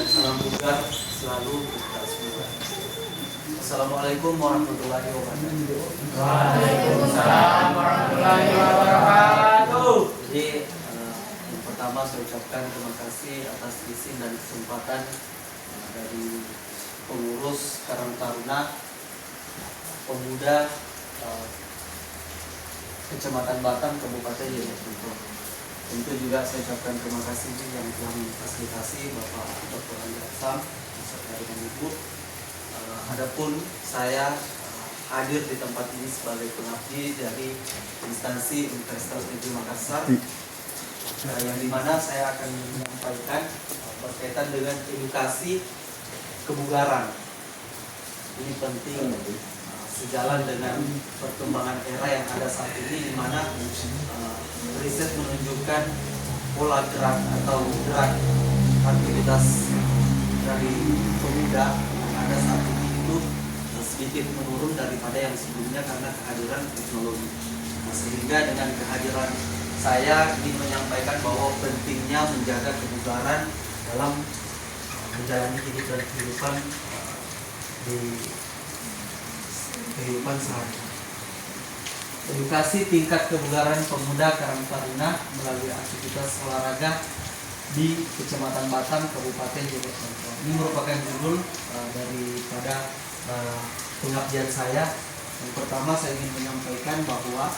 salam bugar selalu kita semua. Assalamualaikum warahmatullahi wabarakatuh. Waalaikumsalam warahmatullahi wabarakatuh. Jadi yang pertama saya ucapkan terima kasih atas izin dan kesempatan dari pengurus Karang Taruna Pemuda Kecamatan Batam Kabupaten Jeneponto. Tentu juga saya ucapkan terima kasih yang telah memfasilitasi Bapak Dr. Andi Aksam beserta dengan Ibu. Adapun saya hadir di tempat ini sebagai pengabdi dari instansi Universitas Negeri Makassar, yang dimana saya akan menyampaikan berkaitan dengan edukasi kebugaran. Ini penting sejalan dengan perkembangan era yang ada saat ini, di mana riset menunjukkan pola gerak atau gerak aktivitas dari pemuda yang ada saat ini itu sedikit menurun daripada yang sebelumnya karena kehadiran teknologi. Sehingga dengan kehadiran saya ingin menyampaikan bahwa pentingnya menjaga kebugaran dalam menjalani hidup dan kehidupan di kehidupan sehari. Edukasi tingkat kebugaran pemuda Karang Taruna melalui aktivitas olahraga di Kecamatan Batam, Kabupaten Jeneponto. Ini merupakan judul daripada pengabdian saya. Yang pertama saya ingin menyampaikan bahwa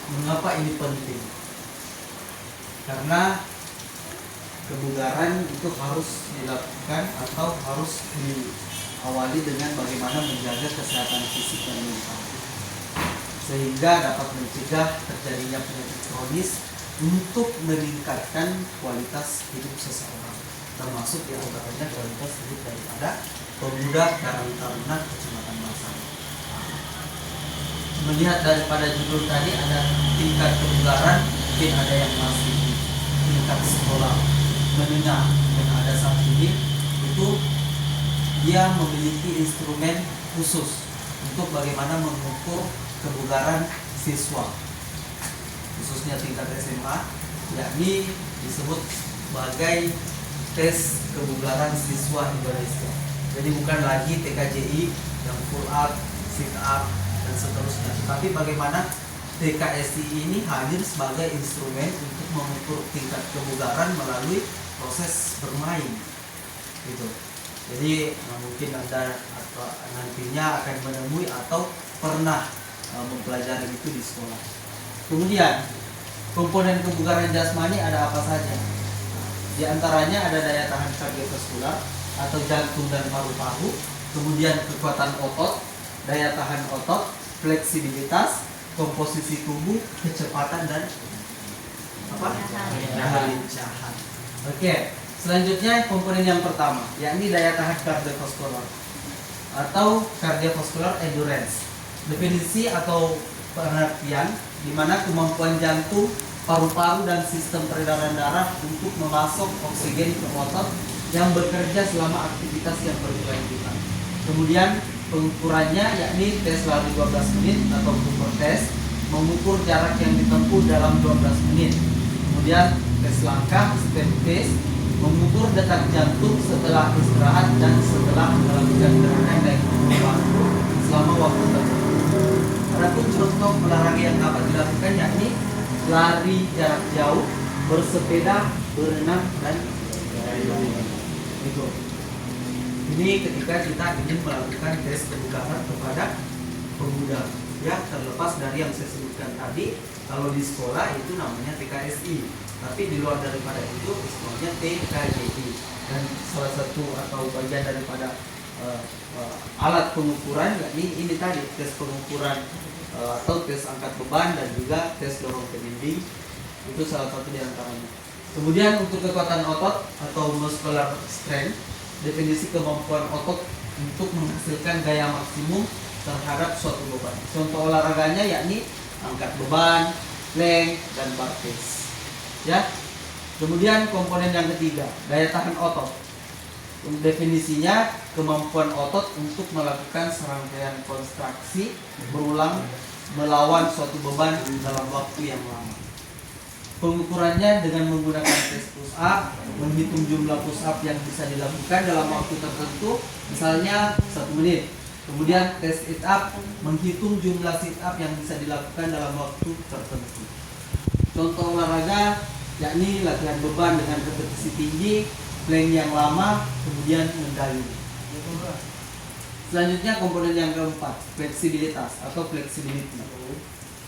mengapa ini penting? Karena kebugaran itu harus dilakukan atau harus diawali dengan bagaimana menjaga kesehatan fisik dan mental, sehingga dapat mencegah terjadinya penyakit kronis untuk meningkatkan kualitas hidup seseorang, termasuk di antaranya kualitas hidup daripada pemuda Karang Taruna Kecamatan Batam. Melihat daripada judul tadi ada tingkat kebugaran, mungkin ada yang masih di tingkat sekolah menengah yang ada saat ini, itu dia memiliki instrumen khusus untuk bagaimana mengukur kebugaran siswa, khususnya tingkat SMA, yakni disebut sebagai tes kebugaran siswa Indonesia. Jadi bukan lagi TKJI yang full up, sit up dan seterusnya, tapi bagaimana TKSI ini hadir sebagai instrumen untuk mengukur tingkat kebugaran melalui proses bermain, gitu. Jadi mungkin Anda atau nantinya akan menemui atau pernah mempelajari itu di sekolah. Kemudian komponen kebugaran jasmani ada apa saja? Di antaranya ada daya tahan kardiovaskular atau jantung dan paru-paru, kemudian kekuatan otot, daya tahan otot, fleksibilitas, komposisi tubuh, kecepatan dan kelincahan. Oke, selanjutnya komponen yang pertama, yakni daya tahan kardiovaskular atau cardiovascular endurance. Definisi atau pengertian di mana kemampuan jantung, paru-paru dan sistem peredaran darah untuk memasok oksigen ke otot yang bekerja selama aktivitas yang berkelanjutan. Kemudian pengukurannya yakni tes lari 12 menit atau Cooper test, mengukur jarak yang ditempuh dalam 12 menit. Kemudian tes langkah step test, mengukur detak jantung setelah istirahat dan setelah melakukan gerakan naik bangku selama waktu tertentu. Adapun contoh olahraga yang dapat dilakukan yakni lari jarak jauh, bersepeda, berenang dan itu. Ini ketika kita ingin melakukan tes kebugaran kepada pemuda, ya, terlepas dari yang saya sebutkan tadi. Kalau di sekolah itu namanya TKSI, tapi di luar daripada itu istilahnya TKJI. Dan salah satu atau bagian daripada alat pengukuran yakni ini tadi, tes pengukuran atau tes angkat beban dan juga tes dorong ke dinding, itu salah satu di antaranya. Kemudian untuk kekuatan otot atau muscular strength definisi kemampuan otot untuk menghasilkan gaya maksimum terhadap suatu beban. Contoh olahraganya yakni angkat beban, plank, dan bar press. Ya. Kemudian komponen yang ketiga, daya tahan otot. Definisinya kemampuan otot untuk melakukan serangkaian kontraksi berulang melawan suatu beban dalam waktu yang lama. Pengukurannya dengan menggunakan tes push up, menghitung jumlah push up yang bisa dilakukan dalam waktu tertentu, misalnya 1 menit. Kemudian tes sit up, menghitung jumlah sit up yang bisa dilakukan dalam waktu tertentu. Contoh olahraga yakni latihan beban dengan repetisi tinggi, plank yang lama, kemudian mendayung. Selanjutnya komponen yang keempat, fleksibilitas atau fleksibilitas.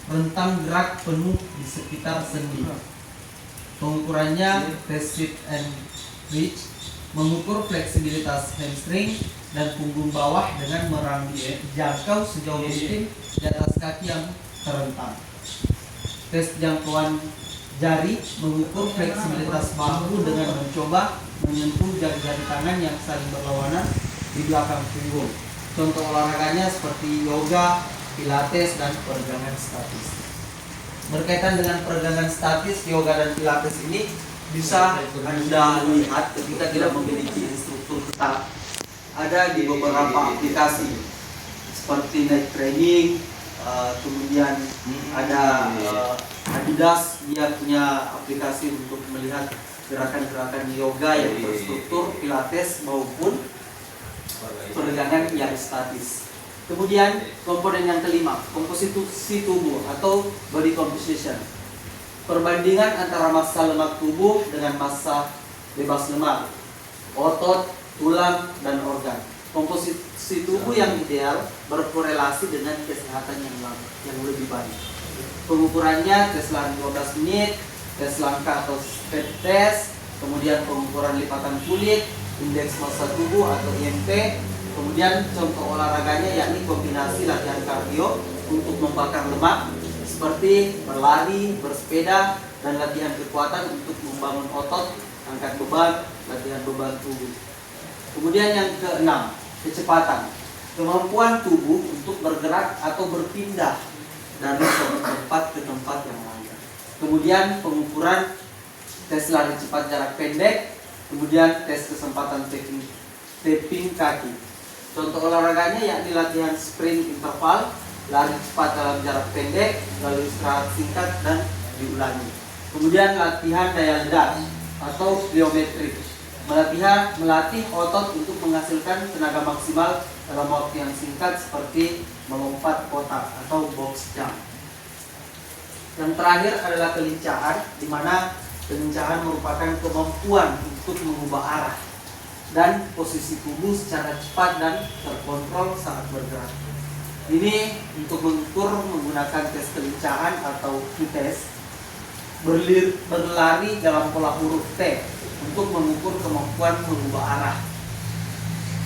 Rentang gerak penuh di sekitar sendi. Pengukurannya tes sit and reach, mengukur fleksibilitas hamstring dan punggung bawah dengan merangkau sejauh mungkin di atas kaki yang terentang. Tes jangkauan jari, mengukur fleksibilitas bahu dengan mencoba menyentuh jari-jari tangan yang saling berlawanan di belakang punggung. Contoh olahraganya seperti yoga, pilates, dan peregangan statis. Berkaitan dengan peregangan statis, yoga dan pilates ini bisa Anda lihat ketika tidak memiliki instruktur tetap. Ada di beberapa aplikasi seperti Night Training, kemudian ada Adidas, dia punya aplikasi untuk melihat gerakan-gerakan yoga yang terstruktur, pilates maupun peregangan yang statis. Kemudian komponen yang kelima, komposisi tubuh atau body composition. Perbandingan antara massa lemak tubuh dengan massa bebas lemak, otot, tulang, dan organ. Komposisi tubuh yang ideal berkorelasi dengan kesehatan yang lebih baik. Pengukurannya tes lari 15 menit, tes langkah atau speed test, kemudian pengukuran lipatan kulit, indeks massa tubuh atau IMT, kemudian contoh olahraganya yakni kombinasi latihan kardio untuk membakar lemak seperti berlari, bersepeda, dan latihan kekuatan untuk membangun otot, angkat beban, latihan beban tubuh. Kemudian yang keenam, kecepatan. Kemampuan tubuh untuk bergerak atau berpindah dari suatu tempat ke tempat yang lain. Kemudian pengukuran tes lari cepat jarak pendek, kemudian tes kesempatan tapping kaki. Contoh olahraganya yakni latihan sprint interval, lari cepat dalam jarak pendek, lalu istirahat singkat dan diulangi. Kemudian latihan daya ledak atau plyometrik, melatih otot untuk menghasilkan tenaga maksimal dalam waktu yang singkat seperti melompat kotak atau box jump. Yang terakhir adalah kelincahan, di mana kelincahan merupakan kemampuan untuk mengubah arah dan posisi tubuh secara cepat dan terkontrol saat bergerak. Ini untuk mengukur menggunakan tes kelincahan atau Q-test, berlari dalam pola huruf T untuk mengukur kemampuan mengubah arah